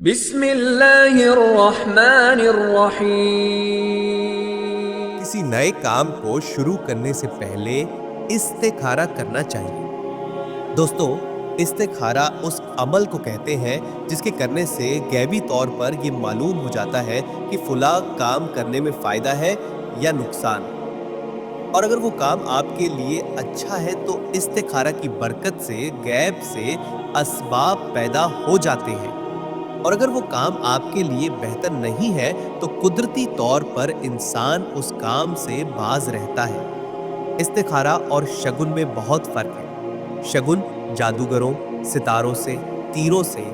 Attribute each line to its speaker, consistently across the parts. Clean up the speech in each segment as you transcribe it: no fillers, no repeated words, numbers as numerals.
Speaker 1: بسم اللہ الرحمن الرحیم۔
Speaker 2: کسی نئے کام کو شروع کرنے سے پہلے استخارہ کرنا چاہیے۔ دوستو، استخارہ اس عمل کو کہتے ہیں جس کے کرنے سے غیبی طور پر یہ معلوم ہو جاتا ہے کہ فلاں کام کرنے میں فائدہ ہے یا نقصان، اور اگر وہ کام آپ کے لیے اچھا ہے تو استخارہ کی برکت سے غیب سے اسباب پیدا ہو جاتے ہیں، اور اگر وہ کام آپ کے لیے بہتر نہیں ہے تو قدرتی طور پر انسان اس کام سے باز رہتا ہے۔ استخارہ اور شگن میں بہت فرق ہے۔ شگن جادوگروں، ستاروں سے، تیروں سے،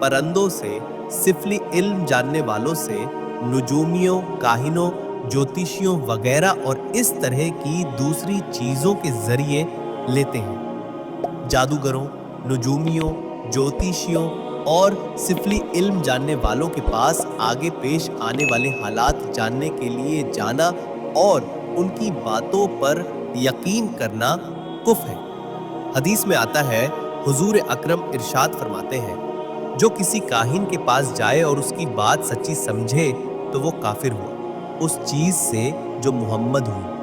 Speaker 2: پرندوں سے، سفلی علم جاننے والوں سے، نجومیوں، کاہنوں، جوتشیوں وغیرہ اور اس طرح کی دوسری چیزوں کے ذریعے لیتے ہیں۔ جادوگروں، نجومیوں، جوتشیوں اور سفلی علم جاننے والوں کے پاس آگے پیش آنے والے حالات جاننے کے لیے جانا اور ان کی باتوں پر یقین کرنا کفر ہے۔ حدیث میں آتا ہے، حضور اکرم ارشاد فرماتے ہیں، جو کسی کاہن کے پاس جائے اور اس کی بات سچی سمجھے تو وہ کافر ہوا اس چیز سے جو محمد ہوئی۔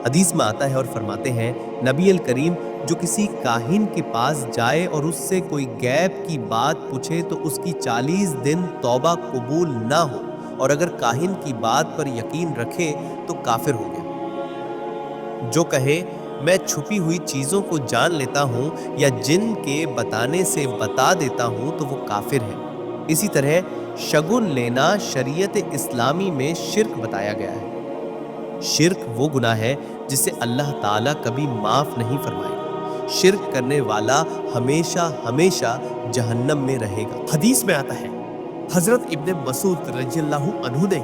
Speaker 2: حدیث میں آتا ہے اور فرماتے ہیں، نبی الکریم جو کسی کاہن کے پاس جائے اور اس سے کوئی غیب کی بات پوچھے تو اس کی 40 دن توبہ قبول نہ ہو، اور اگر کاہن کی بات پر یقین رکھے تو کافر ہو گیا۔ جو کہے میں چھپی ہوئی چیزوں کو جان لیتا ہوں یا جن کے بتانے سے بتا دیتا ہوں تو وہ کافر ہے۔ اسی طرح شگن لینا شریعت اسلامی میں شرک بتایا گیا ہے۔ شرک وہ گناہ ہے جسے اللہ تعالیٰ کبھی معاف نہیں فرمائے گا۔ شرک کرنے والا ہمیشہ ہمیشہ جہنم میں رہے گا۔ حدیث میں آتا ہے، حضرت ابن مسعود رضی اللہ عنہ نے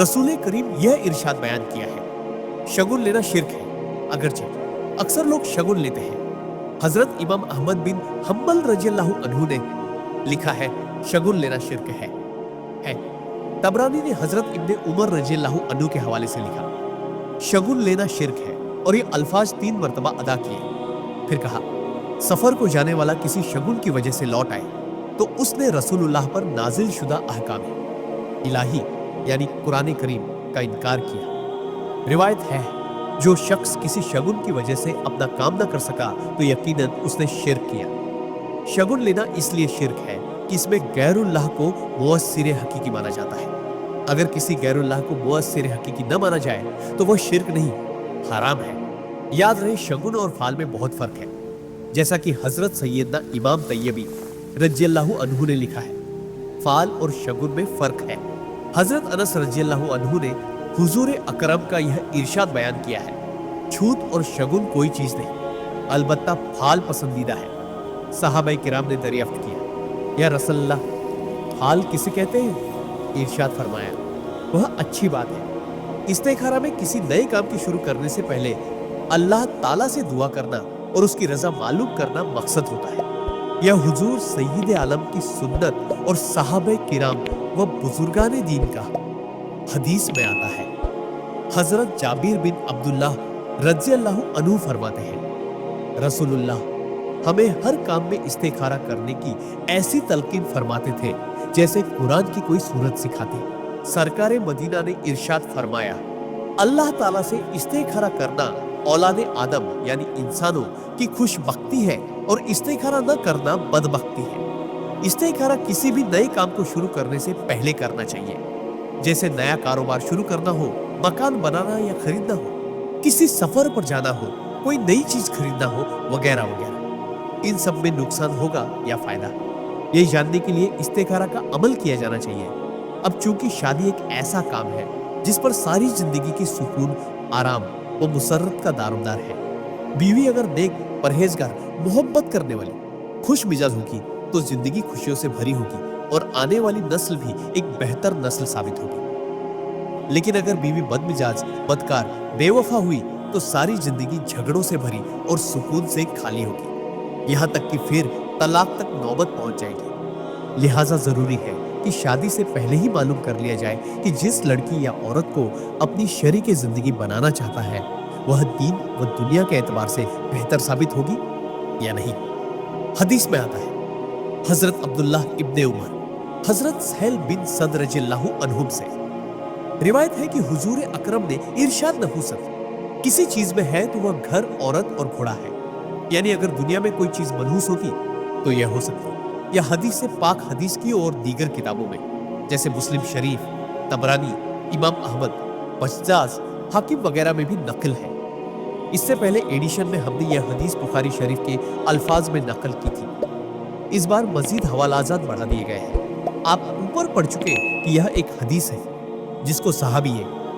Speaker 2: رسول کریم یہ ارشاد بیان کیا ہے، شگن لینا شرک ہے، اگرچہ اکثر لوگ شگن لیتے ہیں۔ حضرت امام احمد بن حنبل رضی اللہ عنہ نے لکھا ہے، شگن لینا شرک ہے۔ طبرانی نے حضرت ابن عمر رضی اللہ عنہ کے حوالے سے لکھا، شگن لینا شرک ہے، اور یہ الفاظ 3 مرتبہ ادا کیے۔ پھر کہا، سفر کو جانے والا کسی شگن کی وجہ سے لوٹ آئے تو اس نے رسول اللہ پر نازل شدہ احکام الہی یعنی قرآن کریم کا انکار کیا۔ روایت ہے، جو شخص کسی شگن کی وجہ سے اپنا کام نہ کر سکا تو یقیناً اس نے شرک کیا۔ شگن لینا اس لیے شرک ہے کہ اس میں غیر اللہ کو مؤثر حقیقی مانا جاتا ہے۔ اگر کسی غیر اللہ کو مؤثر حقیقی نہ مانا جائے تو وہ شرک نہیں، حرام ہے۔ یاد رہے، شگن اور فعل میں بہت فرق ہے، جیسا کہ حضرت سیدنا امام طیبی رضی اللہ عنہ نے لکھا ہے، فعل اور شگن میں فرق ہے۔ حضرت انس رضی اللہ عنہ نے حضور اکرم کا یہ ارشاد بیان کیا ہے، چھوت اور شگن کوئی چیز نہیں، البتہ پھال پسندیدہ ہے۔ صحابہ کرام نے دریافت کیا، یا رسول اللہ، پھال کسے کہتے ہیں؟ ارشاد فرمایا، وہ اچھی بات ہے۔ استخارہ میں کسی نئے کام کی شروع کرنے سے پہلے اللہ تعالیٰ سے دعا کرنا اور اس کی رضا معلوم کرنا مقصد ہوتا ہے۔ یہ حضور سید عالم کی سنت اور صحابہ کرام و بزرگان دین کا حدیث میں آتا ہے۔ حضرت جابر بن عبداللہ رضی اللہ عنہ فرماتے ہیں، رسول اللہ ہمیں ہر کام میں استخارہ کرنے کی ایسی تلقین فرماتے تھے جیسے قرآن کی کوئی سورت سکھاتے۔ سرکار مدینہ نے ارشاد فرمایا، اللہ تعالیٰ سے استخارہ کرنا اولاد آدم یعنی انسانوں کی خوش بختی ہے، اور استخارہ نہ کرنا بدبختی ہے۔ استخارہ کسی بھی نئے کام کو شروع کرنے سے پہلے کرنا چاہیے، جیسے نیا کاروبار شروع کرنا ہو، مکان بنانا یا خریدنا ہو، کسی سفر پر جانا ہو، کوئی نئی چیز خریدنا ہو، وغیرہ وغیرہ۔ ان سب میں نقصان ہوگا یا فائدہ، یہ جاننے کے لیے استخارہ کا عمل کیا جانا چاہیے۔ اب چونکہ شادی ایک ایسا کام ہے جس پر ساری زندگی کی سکون، آرام و مسرت کا دارومدار ہے، بیوی اگر نیک، پرہیزگار، محبت کرنے والی، خوش مزاج ہوگی تو زندگی خوشیوں سے بھری ہوگی اور آنے والی نسل بھی ایک بہتر نسل ثابت ہوگی۔ لیکن اگر بیوی بد مزاج، بدکار، بے وفا ہوئی تو ساری زندگی جھگڑوں سے بھری اور سکون سے خالی ہوگی، یہاں تک کہ پھر طلاق تک نوبت پہنچ جائے گی۔ لہٰذا ضروری ہے کہ شادی سے پہلے ہی معلوم کر لیا جائے کہ جس لڑکی یا عورت کو اپنی شریک زندگی بنانا چاہتا ہے وہ دین و دنیا کے اعتبار سے بہتر ثابت ہوگی یا نہیں۔ حدیث میں آتا ہے، حضرت عبداللہ ابن عمر हजरत सहल बिन सद रज़ियल्लाहु अन्हुम से रिवायत है कि हुजूर अकरम ने इरशाद नहूसत किसी चीज में है तो वह घर, औरत और घोड़ा है। यानी अगर दुनिया में कोई चीज मनहूस होती तो यह हो सकती। यह हदीस से पाक हदीस की और दीगर किताबों में जैसे मुस्लिम शरीफ, तबरानी, इमाम अहमद, बज्जाज, हाकिम वगैरह में भी नकल है। इससे पहले एडिशन में हमने यह हदीस बुखारी शरीफ के अल्फाज में नकल की थी। इस बार मजीद हवालाजात बढ़ा दिए गए हैं। आप ऊपर पढ़ चुके कि यह एक हदीस है जिसको सहाबी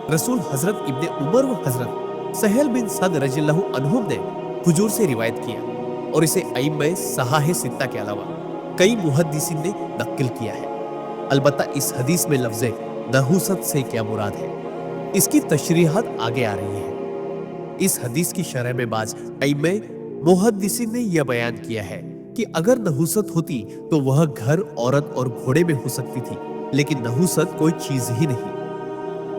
Speaker 2: रसूल हजरत इब्ने उमर व हजरत सहल बिन सद रज़ियल्लाहु अन्हुम ने हुजूर से रिवायत किया और इसे अइम्मा सहाह सित्ता के अलावा कई मुहद्दिसीन ने नकल किया है। अलबत्ता इस हदीस में लफ्ज़ नहूसत से क्या मुराद है, इसकी तशरीहात आगे आ रही है। इस हदीस की शरह में बाज अइम्मा मुहद्दिसीन ने यह बयान किया है कि अगर नहूसत होती तो वह घर, औरत और घोड़े में हो सकती थी, लेकिन नहूसत कोई चीज ही नहीं।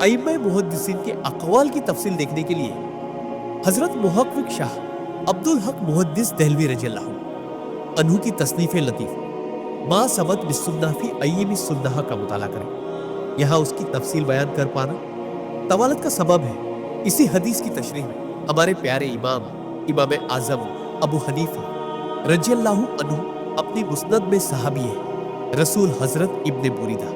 Speaker 2: अइम्मा मुहद्दिसीन के अक़वाल की तफसील देखने के लिए हजरत मुहक्किक शाह अब्दुल हक मुहद्दिस देहलवी रज़ियल्लाहु अन्हु की तसनीफ़े लतीफ़ मा सबत बिस्सुन्नाह फी अय्यिमी सुन्नाह का मुताला करें। यहाँ उसकी तफसील बयान कर पाना तवालत का सबब है। इसी हदीस की तशरीह में हमारे प्यारे इमाम आज़म अबू हनीफा रज़ियल्लाहु अन्हु अपनी मुस्नद में सहाबी रसूल हजरत इब्ने बुरीदा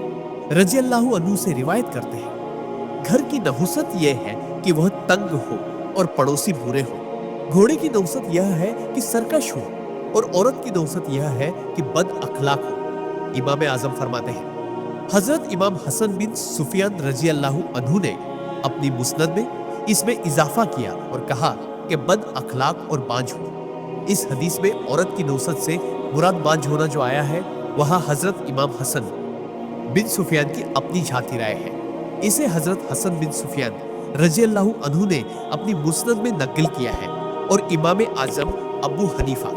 Speaker 2: रज़ियल्लाहु अन्हु से रिवायत करते हैं, घर की नहुसत यह है कि वह तंग हो और पड़ोसी बुरे हो। घोड़े की नहुसत यह है कि सरकश हो और औरत की नहुसत यह है कि बद अखलाक हो। इमाम आज़म फरमाते हैं, हजरत इमाम हसन बिन सुफियान रज़ियल्लाहु अन्हु ने अपनी मुस्नद में इसमें इजाफा किया और कहा कि बद अखलाक और बांझ हो। इस हदीस में औरत की नहुसत से मुराद बांझ होना जो आया है, वहां हजरत इमाम हसन बिन सुफियान की अपनी झांकी राय है। इसे हजरत हसन बिन सुफियान रज़ियल्लाहु अन्हु ने अपनी मुस्नद में नकल किया है और इमाम आज़म अबू हनीफा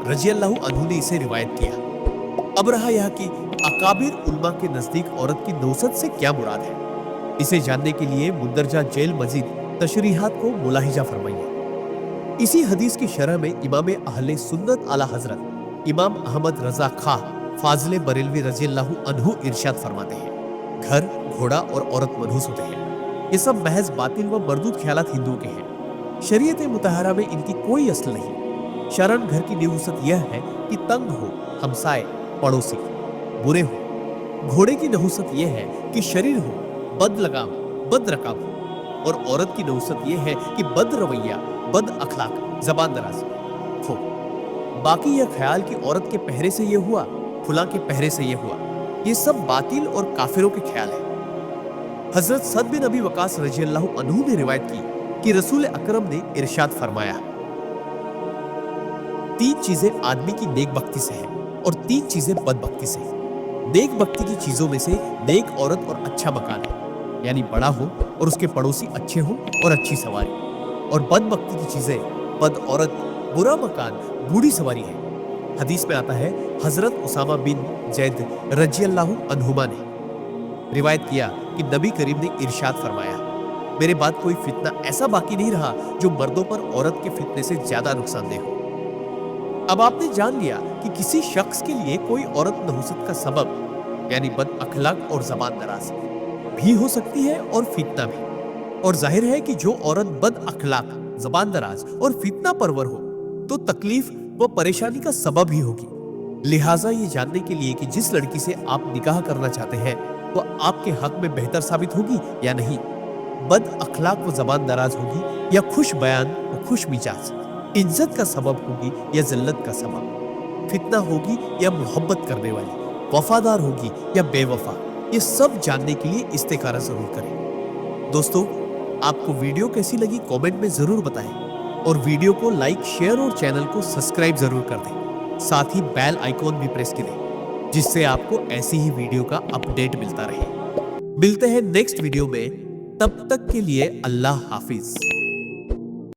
Speaker 2: रज़ियल्लाहु अन्हु ने इसे रिवायत किया। अब रहा यह कि अकाबिर उलमा के नजदीक औरत की नहुसत से क्या मुराद है, इसे जानने के लिए मुंदरजा जेल मजीद तशरीहात को मुलाहिजा फरमाइए। इसी हदीस की शरह में इमाम अहले सुन्नत आला हजरत इमाम अहमद रजा खां फाजिल बरेलवी रज़ियल्लाहु अन्हु इरशाद फरमाते हैं, घर, घोड़ा और औरत मनहूस होते हैं। ये सब महज बातिल व मरदूद ख्यालात हिंदुओं के हैं। शरीयत मुतहरा में इनकी कोई असल नहीं। शरन घर की नहुसत यह है कि तंग हो, हमसाए, पड़ोसी बुरे हो। घोड़े की नहुसत यह है कि शरीर हो, बद लगाम, बद रकाब हो। और औरत की नहुसत यह है कि बद रवैया, बद अखलाक, जबान दराज हो। बाकी यह ख्याल कि औरत के पहरे से यह हुआ, फुला के पहरे से यह हुआ, ये सब बातिल और काफिरों के ख्याल है। हजरत सद बिन अबी वकास रज़ियल्लाहु अन्हु ने रिवायत की कि रसूल अकरम ने इरशाद फरमाया, 3 चीजें आदमी की नेक बख्ती से हैं और 3 चीजें बदबख्ती से। नेक बख्ती की चीजों में से नेक औरत और अच्छा मकान है, यानी बड़ा हो और उसके पड़ोसी अच्छे हो और अच्छी सवारी। और बदबख्ती की चीजें बद औरत, बुरा मकान, बूढ़ी सवारी है। हदीस में आता है, हजरत उसामा बिन जैद रज़ियल्लाहु अन्हुमा ने रिवायत किया कि नबी करीम ने इरशाद फरमाया, मेरे बाद कोई फितना ऐसा बाकी नहीं रहा जो मर्दों पर औरत के फितने से ज्यादा नुकसानदेह हो। अब आपने जान लिया कि किसी शख्स के लिए कोई औरत नहुसत का सबब यानी बद अखलाक और जबान दराज भी हो सकती है और फितना भी। और जाहिर है कि जो औरत बद अखलाक, जबान दराज और फितना परवर हो तो तकलीफ व परेशानी का सबब ही होगी। लिहाजा ये जानने के लिए कि जिस लड़की से आप निकाह करना चाहते हैं वो आपके हक में बेहतर साबित होगी या नहीं, बद अखलाक व जबान दराज होगी या खुश बयान व खुश मिजाज, इज्जत का सबब होगी या जिल्लत का सबब, फितना होगी या मोहब्बत करने वाली, वफादार होगी या बेवफा, ये सब जानने के लिए इस्तेखारा जरूर करें। दोस्तों, आपको वीडियो कैसी लगी कमेंट में जरूर बताएं और वीडियो को लाइक, शेयर और चैनल को सब्सक्राइब जरूर कर दें। साथ ही बेल आइकॉन भी प्रेस करें जिससे आपको ऐसी ही वीडियो का अपडेट मिलता रहे। मिलते हैं नेक्स्ट वीडियो में, तब तक के लिए अल्लाह हाफिज।